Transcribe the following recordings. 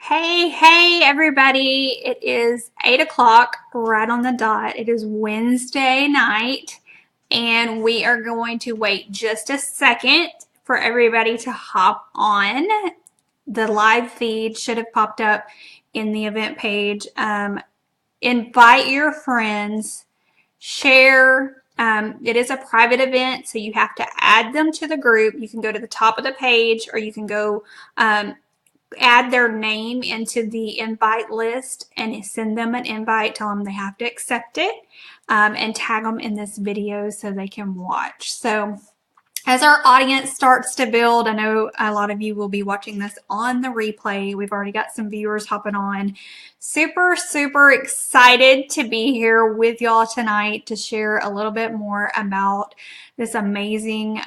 Hey, everybody. It is 8 o'clock right on the dot. It is Wednesday night, and we are going to wait just a second for everybody to hop on. The live feed should have popped up in the event page. Invite your friends, share. It is a private event, so you have to add them to the group. You can go to the top of the page, or you can go add their name into the invite list and send them an invite. Tell them they have to accept it, and tag them in this video so they can watch. So as our audience starts to build, I know a lot of you will be watching this on the replay. We've already got some viewers hopping on. Super excited to be here with y'all tonight to share a little bit more about this amazing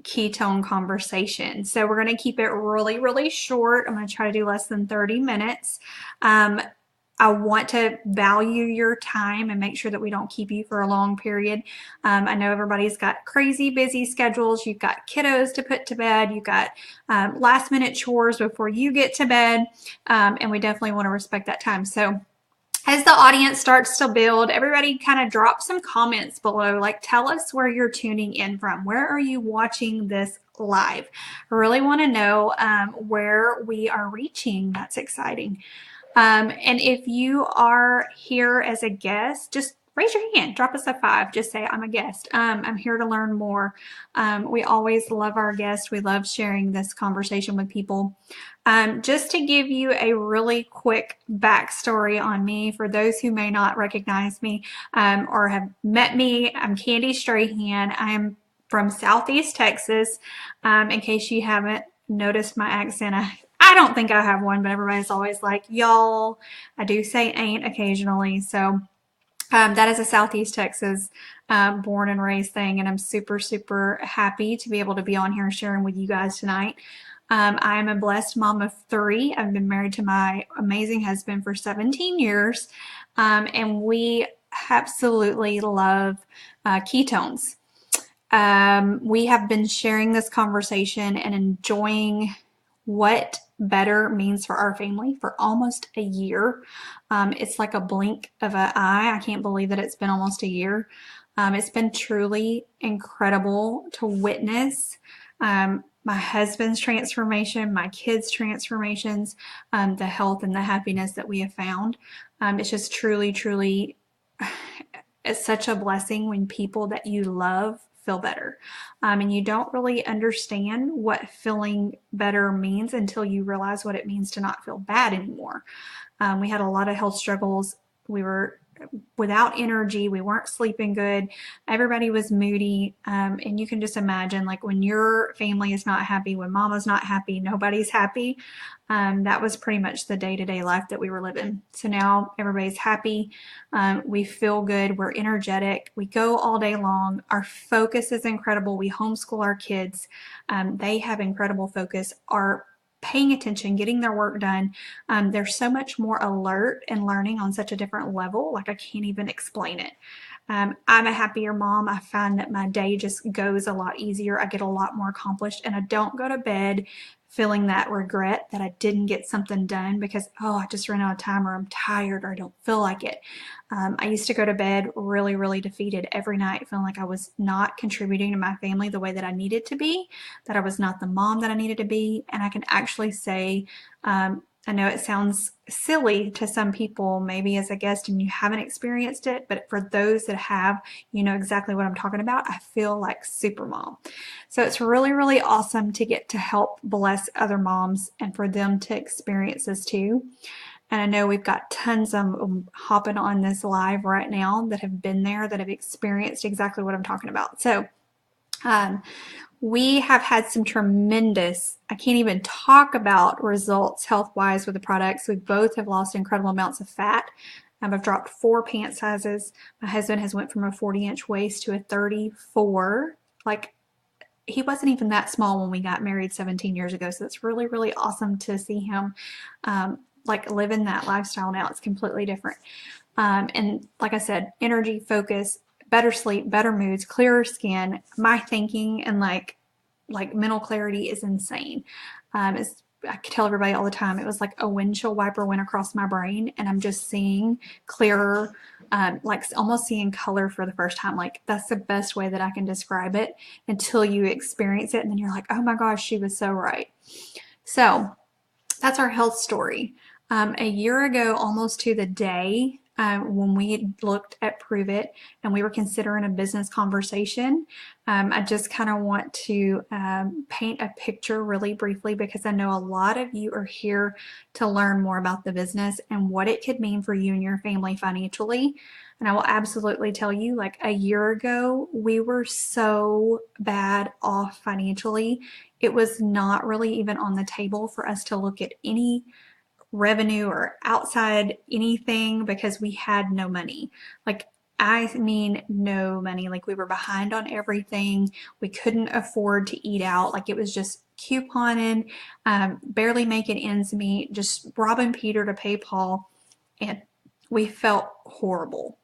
ketone conversation. So we're going to keep it really short. I'm going to try to do less than 30 minutes. I want to value your time and make sure that we don't keep you for a long period. I know everybody's got crazy busy schedules. You've got kiddos to put to bed. You've got last minute chores before you get to bed. And we definitely want to respect that time. So as the audience starts to build, everybody kind of drop some comments below. Like, tell us where you're tuning in from. Where are you watching this live? I really want to know where we are reaching. That's exciting. And if you are here as a guest, just raise your hand, drop us a 5, just say I'm a guest. I'm here to learn more. We always love our guests. We love sharing this conversation with people. Just to give you a really quick backstory on me, for those who may not recognize me or have met me, I'm Candy Strahan. I'm from Southeast Texas. In case you haven't noticed my accent, I don't think I have one, but everybody's always like, y'all. I do say ain't occasionally. So that is a Southeast Texas born and raised thing, and I'm super happy to be able to be on here sharing with you guys tonight. I'm a blessed mom of 3. I've been married to my amazing husband for 17 years, and we absolutely love ketones. We have been sharing this conversation and enjoying what better means for our family for almost a year. It's like a blink of an eye. I can't believe that it's been almost a year. It's been truly incredible to witness my husband's transformation, my kids' transformations, the health and the happiness that we have found. It's just truly, it's such a blessing when people that you love feel better. And you don't really understand what feeling better means until you realize what it means to not feel bad anymore. We had a lot of health struggles. We were without energy. We weren't sleeping good. Everybody was moody. And you can just imagine, like, when your family is not happy, when mama's not happy, nobody's happy. That was pretty much the day-to-day life that we were living. So now everybody's happy. We feel good. We're energetic. We go all day long. Our focus is incredible. We homeschool our kids. They have incredible focus. Are paying attention, getting their work done. They're so much more alert and learning on such a different level. Like, I can't even explain it. I'm a happier mom. I find that my day just goes a lot easier. I get a lot more accomplished, and I don't go to bed feeling that regret that I didn't get something done because, oh, I just ran out of time, or I'm tired, or I don't feel like it. I used to go to bed really defeated every night, feeling like I was not contributing to my family the way that I needed to be, that I was not the mom that I needed to be. And I can actually say, I know it sounds silly to some people, maybe as a guest and you haven't experienced it, but for those that have, you know exactly what I'm talking about. I feel like super mom. So it's really awesome to get to help bless other moms and for them to experience this too. And I know we've got tons of them hopping on this live right now that have been there, that have experienced exactly what I'm talking about. So we have had some tremendous, I can't even talk about results health-wise with the products. We both have lost incredible amounts of fat. I've dropped 4 pant sizes. My husband has went from a 40-inch waist to a 34. Like, he wasn't even that small when we got married 17 years ago. So it's really awesome to see him like living that lifestyle now. It's completely different. And like I said, energy, focus, better sleep, better moods, clearer skin. My thinking and like mental clarity is insane. I tell everybody all the time, it was like a windshield wiper went across my brain and I'm just seeing clearer, like almost seeing color for the first time. Like that's the best way that I can describe it until you experience it. And then you're like, oh my gosh, she was so right. So that's our health story. A year ago, almost to the day, when we looked at Pruvit and we were considering a business conversation, I just kind of want to paint a picture really briefly because I know a lot of you are here to learn more about the business and what it could mean for you and your family financially. And I will absolutely tell you, like a year ago, we were so bad off financially. It was not really even on the table for us to look at any revenue or outside anything because we had no money. Like, I mean, no money. Like, we were behind on everything. We couldn't afford to eat out. Like, it was just couponing, barely making ends meet, just robbing Peter to pay Paul. And we felt horrible,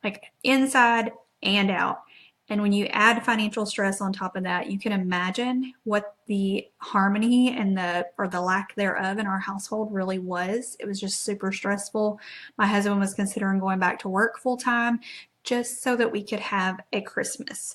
like inside and out. And when you add financial stress on top of that, you can imagine what the harmony and the lack thereof in our household really was. It was just super stressful. My husband was considering going back to work full time just so that we could have a Christmas.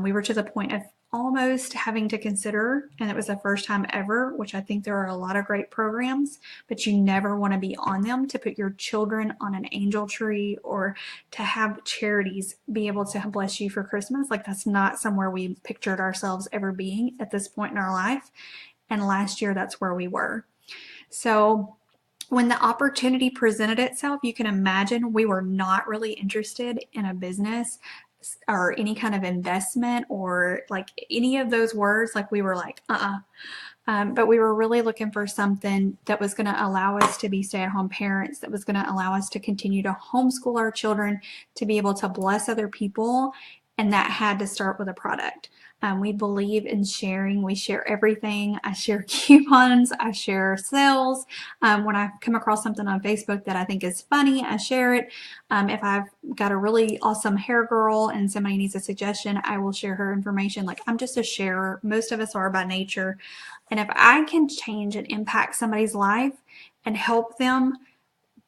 We were to the point of almost having to consider, and it was the first time ever, which I think there are a lot of great programs, but you never want to be on them, to put your children on an angel tree or to have charities be able to bless you for Christmas. Like, that's not somewhere we pictured ourselves ever being at this point in our life. And last year, that's where we were. So when the opportunity presented itself, you can imagine we were not really interested in a business or any kind of investment or like any of those words. Like, we were like, but we were really looking for something that was going to allow us to be stay-at-home parents, that was going to allow us to continue to homeschool our children, to be able to bless other people, and that had to start with a product. We believe in sharing. We share everything. I share coupons. I share sales. When I come across something on Facebook that I think is funny, I share it. If I've got a really awesome hair girl and somebody needs a suggestion, I will share her information. Like, I'm just a sharer. Most of us are by nature. And if I can change and impact somebody's life and help them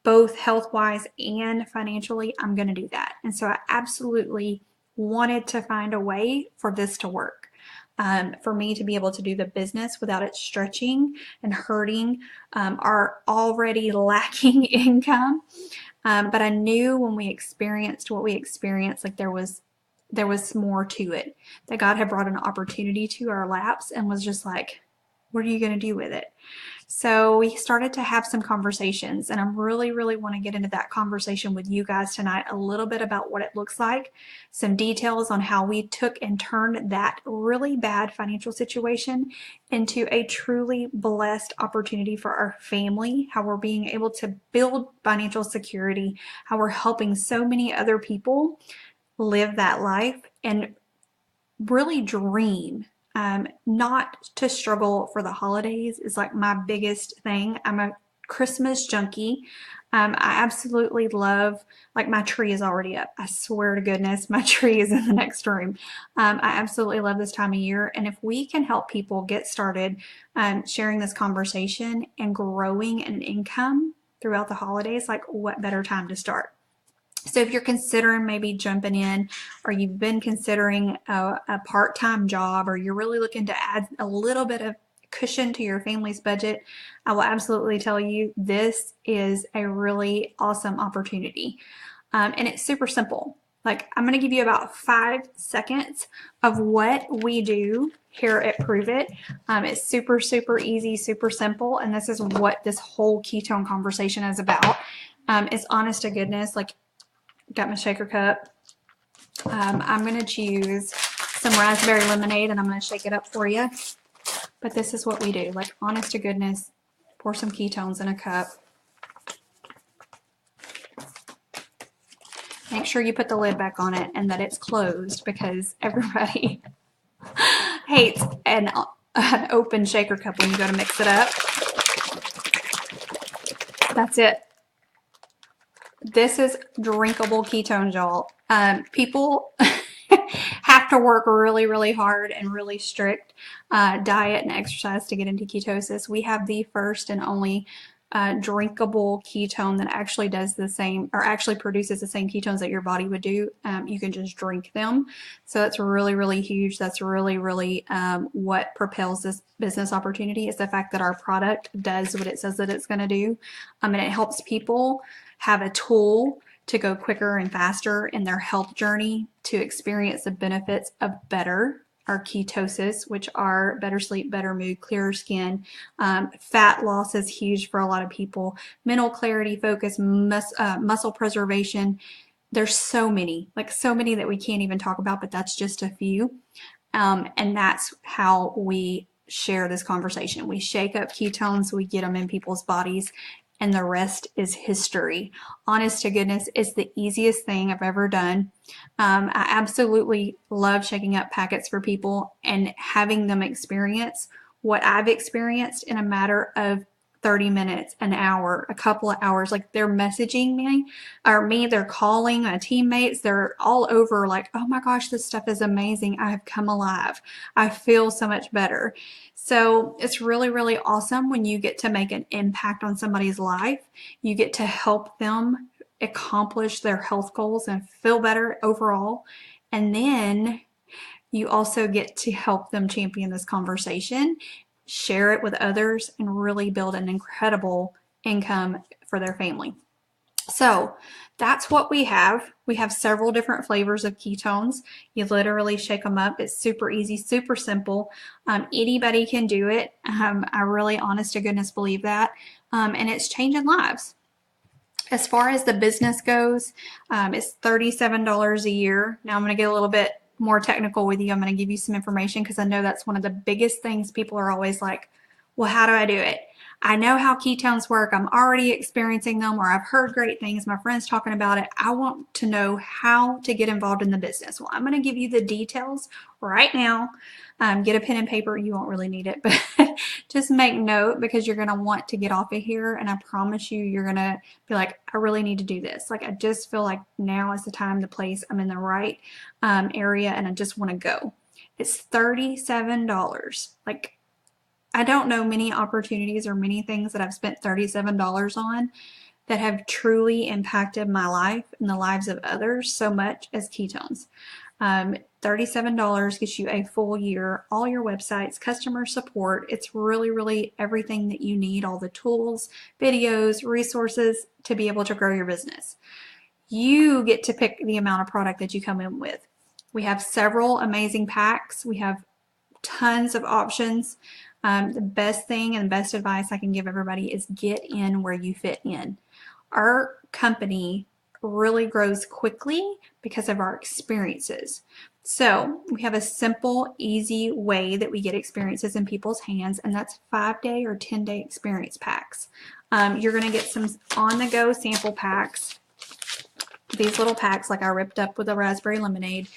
both health-wise and financially, I'm going to do that. And so I absolutely wanted to find a way for this to work, for me to be able to do the business without it stretching and hurting our already lacking income. But I knew when we experienced what we experienced, like there was more to it, that God had brought an opportunity to our laps and was just like, what are you going to do with it? So we started to have some conversations, and I really, really want to get into that conversation with you guys tonight, a little bit about what it looks like, some details on how we took and turned that really bad financial situation into a truly blessed opportunity for our family, how we're being able to build financial security, how we're helping so many other people live that life and really dream. Not to struggle for the holidays is like my biggest thing. I'm a Christmas junkie. I absolutely love, like, my tree is already up. I swear to goodness, my tree is in the next room. I absolutely love this time of year. And if we can help people get started sharing this conversation and growing an income throughout the holidays, like, what better time to start? So if you're considering maybe jumping in, or you've been considering a part-time job, or you're really looking to add a little bit of cushion to your family's budget, I will absolutely tell you this is a really awesome opportunity. And it's super simple. Like, I'm going to give you about 5 seconds of what we do here at Pruvit. It's super, super easy, super simple. And this is what this whole ketone conversation is about. It's honest to goodness, like, got my shaker cup. I'm going to choose some raspberry lemonade, and I'm going to shake it up for you. But this is what we do. Like, honest to goodness, pour some ketones in a cup. Make sure you put the lid back on it and that it's closed, because everybody hates an open shaker cup when you go to mix it up. That's it. This is drinkable ketones, y'all. People have have to work really, really hard and really strict diet and exercise to get into ketosis. We have the first and only drinkable ketone that actually does the same, or actually produces the same ketones that your body would do. You can just drink them. So that's really, really huge. That's really, really what propels this business opportunity, is the fact that our product does what it says that it's going to do. And it helps people have a tool to go quicker and faster in their health journey to experience the benefits of better, our ketosis, which are better sleep, better mood, clearer skin. Fat loss is huge for a lot of people. Mental clarity, focus, muscle preservation. There's so many that we can't even talk about, but that's just a few. And that's how we share this conversation. We shake up ketones, we get them in people's bodies, and the rest is history. Honest to goodness, it's the easiest thing I've ever done. I absolutely love shaking up packets for people and having them experience what I've experienced in a matter of 30 minutes, an hour, a couple of hours. Like, they're messaging me, they're calling my teammates, they're all over like, oh my gosh, this stuff is amazing. I have come alive. I feel so much better. So it's really, really awesome when you get to make an impact on somebody's life. You get to help them accomplish their health goals and feel better overall. And then you also get to help them champion this conversation, share it with others, and really build an incredible income for their family. So that's what we have. We have several different flavors of ketones. You literally shake them up. It's super easy, super simple. Anybody can do it. I really, honest to goodness, believe that. And it's changing lives. As far as the business goes, it's $37 a year. Now I'm going to get a little bit more technical with you. I'm going to give you some information because I know that's one of the biggest things. People are always like, well, how do I do it? I know how ketones work. I'm already experiencing them, or I've heard great things. My friend's talking about it. I want to know how to get involved in the business. Well, I'm going to give you the details right now. Get a pen and paper. You won't really need it, but just make note, because you're going to want to get off of here. And I promise you, you're going to be like, I really need to do this. Like, I just feel like now is the time, the place. I'm in the right area, and I just want to go. It's $37. Like, I don't know many opportunities or many things that I've spent $37 on that have truly impacted my life and the lives of others so much as ketones. $37 gets you a full year, all your websites, customer support. It's really, really everything that you need, all the tools, videos, resources to be able to grow your business. You get to pick the amount of product that you come in with. We have several amazing packs. We have tons of options. The best thing and best advice I can give everybody is get in where you fit in. Our company really grows quickly because of our experiences. So we have a simple, easy way that we get experiences in people's hands, and that's 5-day or 10-day experience packs. You're going to get some on-the-go sample packs. These little packs, like I ripped up with a raspberry lemonade.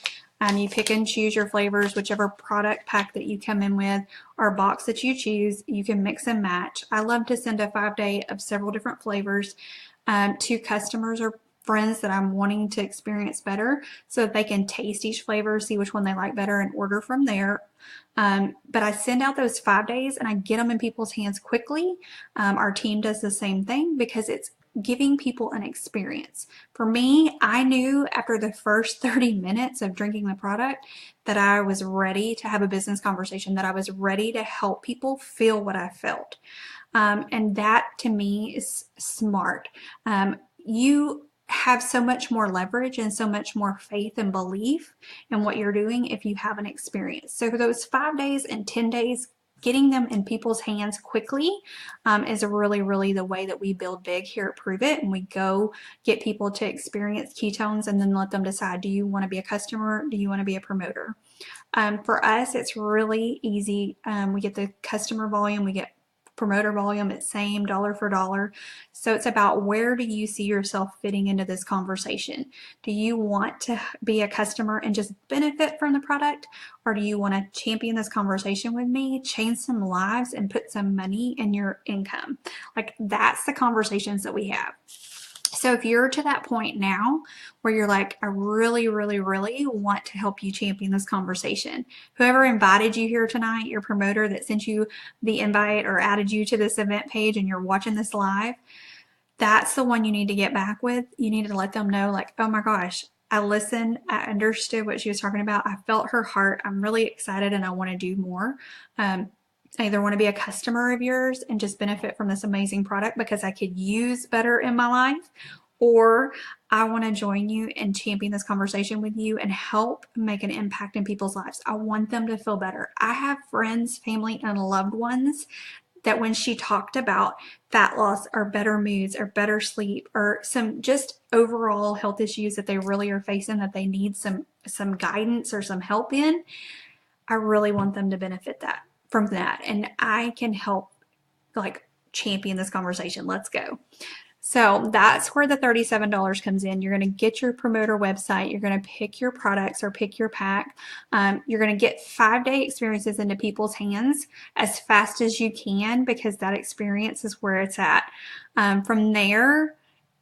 You pick and choose your flavors, whichever product pack that you come in with or box that you choose. You can mix and match. I love to send a 5-day of several different flavors to customers or friends that I'm wanting to experience better, so that they can taste each flavor, see which one they like better, and order from there. But I send out those 5 days and I get them in people's hands quickly. Our team does the same thing because it's giving people an experience. For me, I knew after the first 30 minutes of drinking the product that I was ready to have a business conversation, that I was ready to help people feel what I felt. And that to me is smart. You have so much more leverage and so much more faith and belief in what you're doing if you have an experience. So for those 5 days and 10 days, getting them in people's hands quickly is really, really the way that we build big here at Pruvit, and we go get people to experience ketones and then let them decide, do you want to be a customer? Do you want to be a promoter? For us, it's really easy. We get the customer volume, we get promoter volume, it's same dollar for dollar. So it's about, where do you see yourself fitting into this conversation? Do you want to be a customer and just benefit from the product? Or do you want to champion this conversation with me, change some lives, and put some money in your income? Like, that's the conversations that we have. So if you're to that point now where you're like, I really, really, really want to help you champion this conversation, whoever invited you here tonight, your promoter that sent you the invite or added you to this event page and you're watching this live, that's the one you need to get back with. You need to let them know, like, oh my gosh, I listened, I understood what she was talking about, I felt her heart, I'm really excited and I want to do more. I either want to be a customer of yours and just benefit from this amazing product because I could use better in my life, or I want to join you and champion this conversation with you and help make an impact in people's lives. I want them to feel better. I have friends, family, and loved ones that when she talked about fat loss or better moods or better sleep or some just overall health issues that they really are facing that they need some guidance or some help in, I really want them to benefit from that. And I can help like champion this conversation. Let's go. So that's where the $37 comes in. You're going to get your promoter website. You're going to pick your products or pick your pack. You're going to get 5-day experiences into people's hands as fast as you can because that experience is where it's at. From there,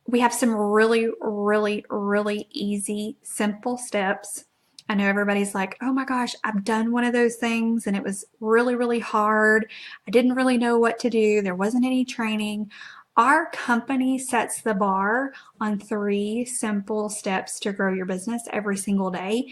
we have some really, really, really easy, simple steps. I know everybody's like, oh my gosh, I've done one of those things and it was really, really hard. I didn't really know what to do. There wasn't any training. Our company sets the bar on 3 simple steps to grow your business every single day.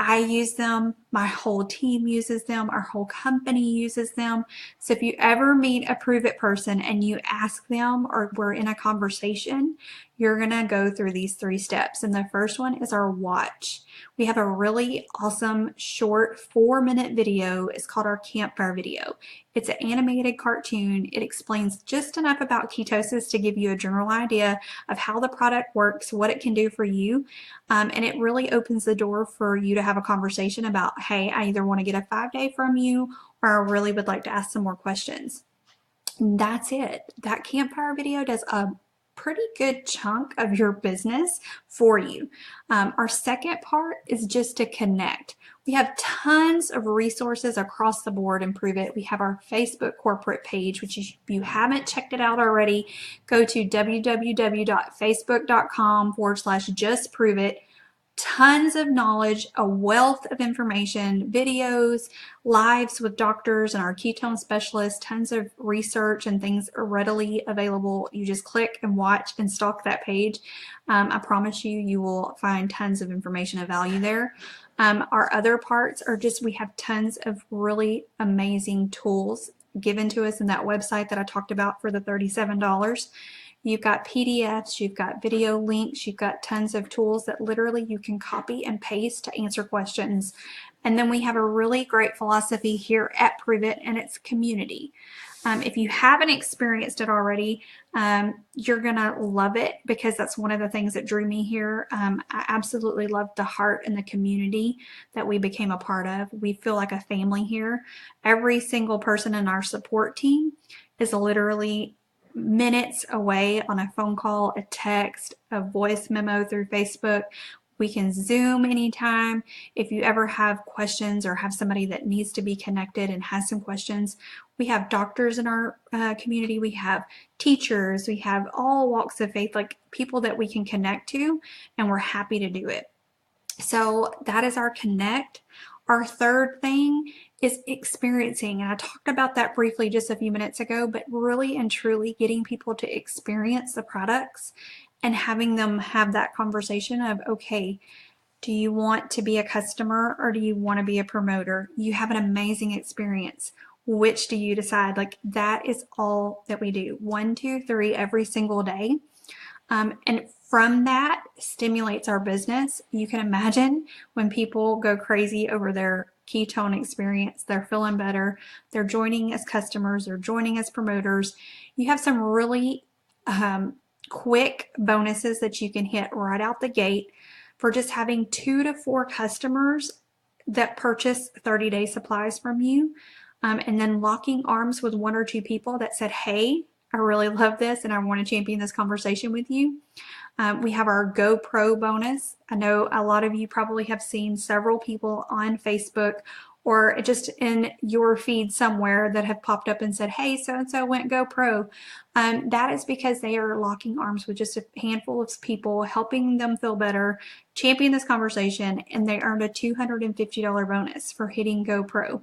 I use them, my whole team uses them, our whole company uses them. So if you ever meet a Pruvit person and you ask them or we're in a conversation, you're gonna go through these 3 steps. And the first one is our watch. We have a really awesome short 4-minute video. It's called our campfire video. It's an animated cartoon. It explains just enough about ketosis to give you a general idea of how the product works, what it can do for you. And it really opens the door for you to have a conversation about, hey, I either want to get a 5-day from you or I really would like to ask some more questions. And that's it. That campfire video does a pretty good chunk of your business for you. Our second part is just to connect. We have tons of resources across the board in Pruvit. We have our Facebook corporate page, which if you haven't checked it out already, go to www.facebook.com/justpruvit. Tons of knowledge, a wealth of information, videos, lives with doctors and our ketone specialists, tons of research and things are readily available. You just click and watch and stalk that page. I promise you, you will find tons of information of value there. Our other parts are just, we have tons of really amazing tools given to us in that website that I talked about for the $37. You've got PDFs, you've got video links, you've got tons of tools that literally you can copy and paste to answer questions. And then we have a really great philosophy here at Pruvit, and it's community. If you haven't experienced it already, you're going to love it because that's one of the things that drew me here. I absolutely love the heart and the community that we became a part of. We feel like a family here. Every single person in our support team is literally minutes away on a phone call, a text, a voice memo through Facebook. We can Zoom anytime. If you ever have questions or have somebody that needs to be connected and has some questions, we have doctors in our community. We have teachers. We have all walks of faith, like people that we can connect to, and we're happy to do it. So that is our connect. Our third thing is experiencing, and I talked about that briefly just a few minutes ago, but really and truly getting people to experience the products and having them have that conversation of, okay, do you want to be a customer or do you want to be a promoter? You have an amazing experience. Which do you decide? Like, that is all that we do. 1, 2, 3 every single day. And from that stimulates our business. You can imagine when people go crazy over their ketone experience, they're feeling better, they're joining as customers, they're joining as promoters. You have some really quick bonuses that you can hit right out the gate for just having 2 to 4 customers that purchase 30-day supplies from you, and then locking arms with 1 or 2 people that said, hey, I really love this and I want to champion this conversation with you. We have our GoPro bonus. I know a lot of you probably have seen several people on Facebook or just in your feed somewhere that have popped up and said, hey, so-and-so went GoPro. That is because they are locking arms with just a handful of people, helping them feel better, champion this conversation, and they earned a $250 bonus for hitting GoPro.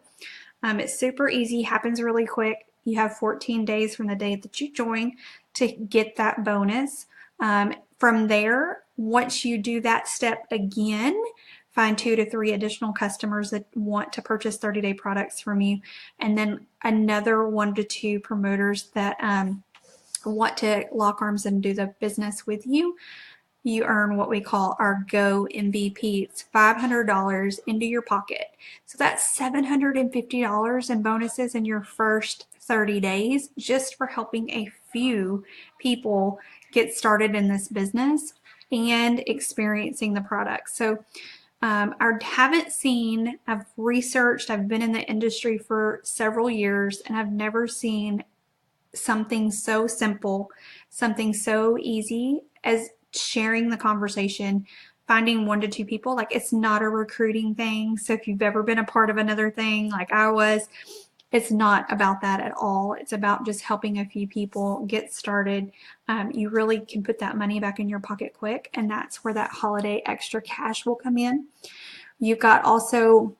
It's super easy, happens really quick. You have 14 days from the day that you join to get that bonus. From there, once you do that step again, find 2 to 3 additional customers that want to purchase 30-day products from you, and then another 1 to 2 promoters that want to lock arms and do the business with you. You earn what we call our Go MVP. It's $500 into your pocket. So that's $750 in bonuses in your first 30 days just for helping a few people get started in this business and experiencing the product. So I haven't seen, I've researched, I've been in the industry for several years, and I've never seen something so simple, something so easy as sharing the conversation, finding 1 to 2 people. Like, it's not a recruiting thing. So if you've ever been a part of another thing like I was, it's not about that at all. It's about just helping a few people get started. You really can put that money back in your pocket quick, and that's where that holiday extra cash will come in. You've got also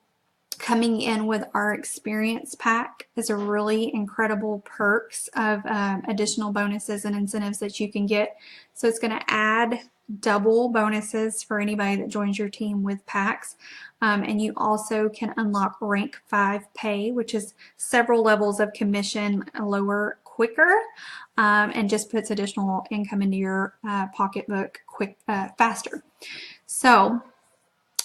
coming in with our experience pack is a really incredible perks of additional bonuses and incentives that you can get. So it's going to add double bonuses for anybody that joins your team with packs. And you also can unlock rank 5 pay, which is several levels of commission lower quicker, and just puts additional income into your pocketbook faster. So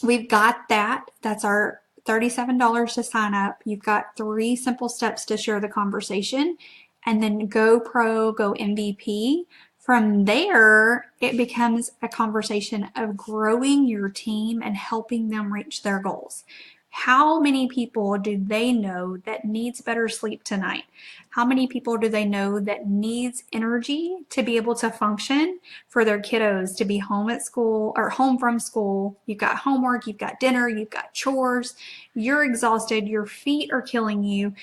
we've got that. That's our $37 to sign up. You've got 3 simple steps to share the conversation, and then Go Pro, Go MVP. From there, it becomes a conversation of growing your team and helping them reach their goals. How many people do they know that needs better sleep tonight? How many people do they know that needs energy to be able to function for their kiddos to be home at school or home from school? You've got homework, you've got dinner, you've got chores, you're exhausted, your feet are killing you.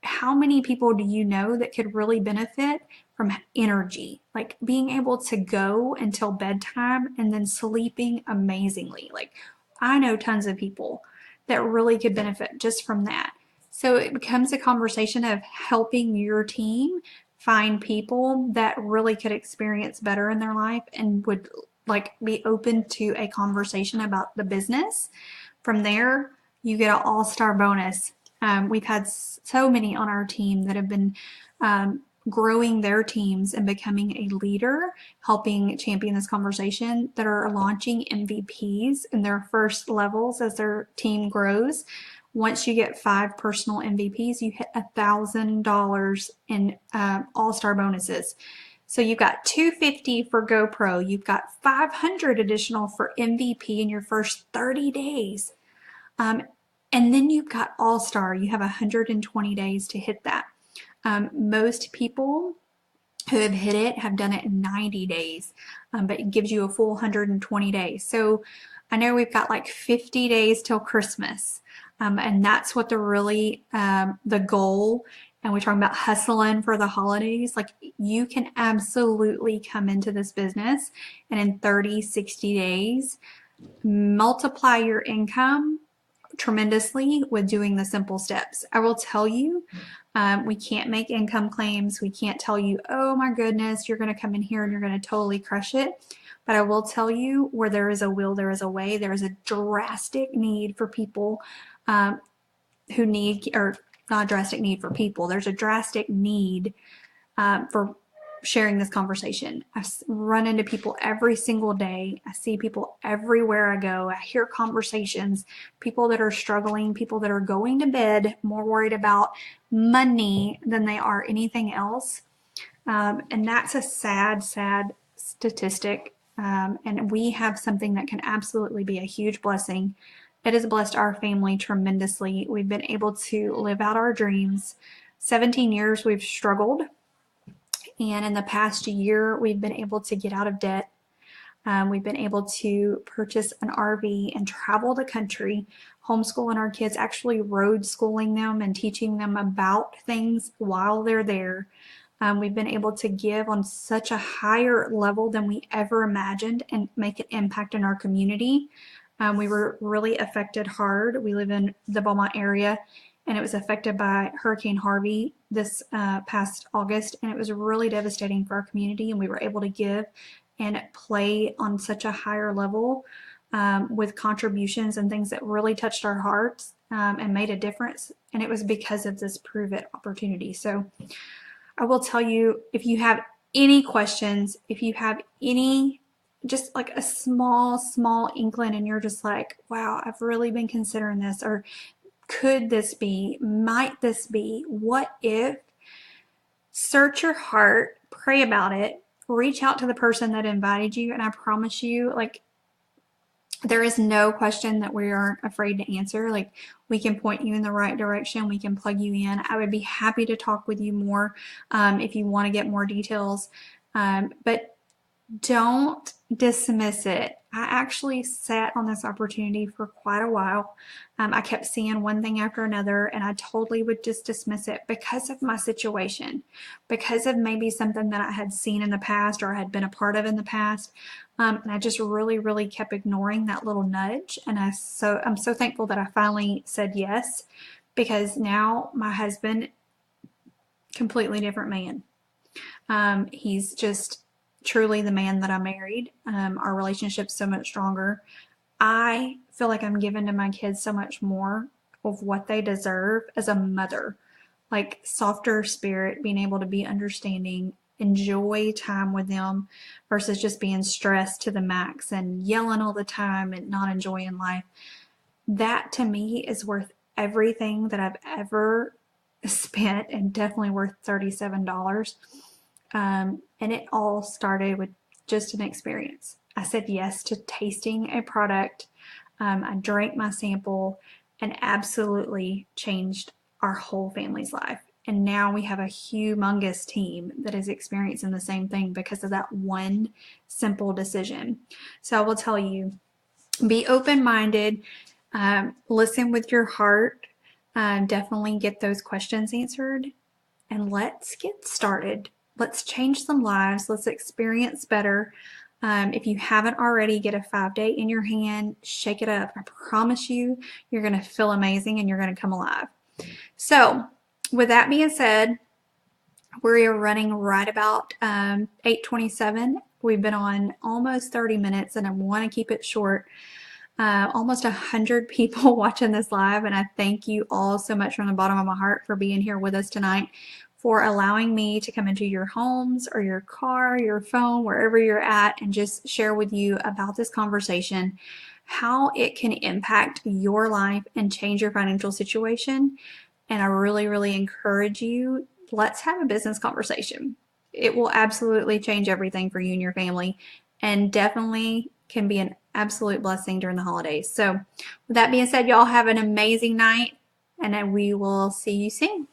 How many people do you know that could really benefit from energy? Like being able to go until bedtime and then sleeping amazingly. Like, I know tons of people that really could benefit just from that. So it becomes a conversation of helping your team find people that really could experience better in their life and would like be open to a conversation about the business. From there, you get an all-star bonus. We've had so many on our team that have been growing their teams and becoming a leader, helping champion this conversation, that are launching MVPs in their first levels as their team grows. Once you get 5 personal MVPs, you hit $1,000 in all-star bonuses. So you've got $250 for GoPro, you've got $500 additional for MVP in your first 30 days. And then you've got All-Star, you have 120 days to hit that. Most people who have hit it have done it in 90 days, but it gives you a full 120 days. So I know we've got like 50 days till Christmas, and that's what the goal, and we're talking about hustling for the holidays. Like, you can absolutely come into this business and in 30, 60 days, multiply your income tremendously with doing the simple steps. I will tell you, we can't make income claims. We can't tell you, oh my goodness, you're going to come in here and you're going to totally crush it. But I will tell you, where there is a will, there is a way. There is a drastic need for people who need, or not a drastic need for people, there's a drastic need for sharing this conversation. I run into people every single day. I see people everywhere I go. I hear conversations, people that are struggling, people that are going to bed more worried about money than they are anything else. And that's a sad, sad statistic. And we have something that can absolutely be a huge blessing. It has blessed our family tremendously. We've been able to live out our dreams. 17 years we've struggled. And in the past year, we've been able to get out of debt. We've been able to purchase an RV and travel the country, homeschooling our kids, actually road schooling them and teaching them about things while they're there. We've been able to give on such a higher level than we ever imagined and make an impact in our community. We were really affected hard. We live in the Beaumont area, and it was affected by Hurricane Harvey this past August, and it was really devastating for our community. And we were able to give and play on such a higher level with contributions and things that really touched our hearts and made a difference. And it was because of this Pruvit opportunity. So I will tell you, if you have any questions, if you have any, just like a small inkling, and you're just like, wow, I've really been considering this, or could this be, might this be, what if, search your heart, pray about it, reach out to the person that invited you, and I promise you, like, there is no question that we aren't afraid to answer. Like, we can point you in the right direction. We can plug you in. I would be happy to talk with you more if you want to get more details. But don't dismiss it. I actually sat on this opportunity for quite a while. I kept seeing one thing after another, and I totally would just dismiss it because of my situation, because of maybe something that I had seen in the past or I had been a part of in the past. And I just really kept ignoring that little nudge. And I'm so thankful that I finally said yes, because now my husband, completely different man. He's just truly the man that I married. Our relationship's so much stronger. I feel like I'm giving to my kids so much more of what they deserve as a mother, like softer spirit, being able to be understanding, enjoy time with them versus just being stressed to the max and yelling all the time and not enjoying life. That to me is worth everything that I've ever spent, and definitely worth $37. And it all started with just an experience. I said yes to tasting a product. I drank my sample and absolutely changed our whole family's life. And now we have a humongous team that is experiencing the same thing because of that one simple decision. So I will tell you, be open-minded, listen with your heart, definitely get those questions answered, and let's get started. Let's change some lives. Let's experience better. If you haven't already, get a 5-day in your hand, shake it up. I promise you, you're going to feel amazing and you're going to come alive. So with that being said, we are running right about 8:27. We've been on almost 30 minutes, and I want to keep it short. Almost 100 people watching this live, and I thank you all so much from the bottom of my heart for being here with us tonight, for allowing me to come into your homes or your car, your phone, wherever you're at, and just share with you about this conversation, how it can impact your life and change your financial situation. And I really encourage you, let's have a business conversation. It will absolutely change everything for you and your family, and definitely can be an absolute blessing during the holidays. So with that being said, y'all have an amazing night, and we will see you soon.